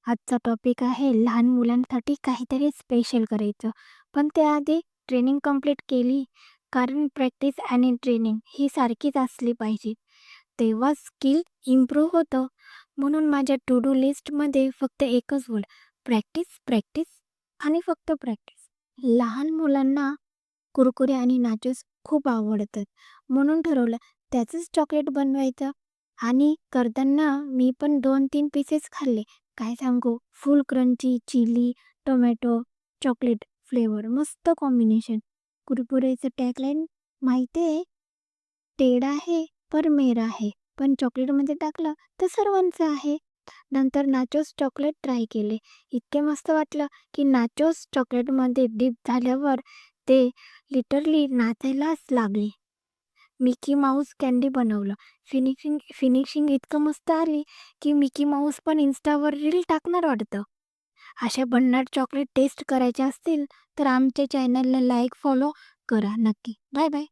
आजचा टॉपिक आहे लहान मुलांसाठी काहीतरी स्पेशल करायचं. पण त्याआधी ट्रेनिंग कंप्लीट केली, कारण प्रॅक्टिस आणि ट्रेनिंग ही सारखीच असली पाहिजे. तेव्हा स्किल इम्प्रूव्ह होतं. म्हणून माझ्या टू डू लिस्टमध्ये फक्त एकच गोल, प्रॅक्टिस, प्रॅक्टिस आणि फक्त प्रॅक्टिस. लहान मुलांना कुरकुरे आणि नाचोस खूप आवडतात. म्हणून ठरवलं त्याचंच चॉकलेट बनवायचं. आणि करताना मी पण 2-3 पीसेस खाल्ले. काय सांगू, full crunchy, chilli, tomato, chocolate flavour मस्त कॉम्बिनेशन. कुरकुरेचं टॅगलाईन माहिती आहे, टेढ़ा है पर मेरा है. पण चॉकलेटमध्ये टाकलं तर सर्वांचं आहे. नंतर नाचोस चॉकलेट ट्राय केले. इतके मस्त वाटलं की नाचोस चॉकलेटमध्ये डीप झाल्यावर ते लिटरली नाचायलाच लागले. मिकी माऊस कँडी बनवलं. फिनिशिंग फिनिशिंग इतकं मस्त आली की मिकी माऊस पण इन्स्टावर रील टाकणार वाटतं. अशा भन्नाट चॉकलेट टेस्ट करायचे असतील तर आमच्या चॅनलला लाईक फॉलो करा नक्की. Bye bye.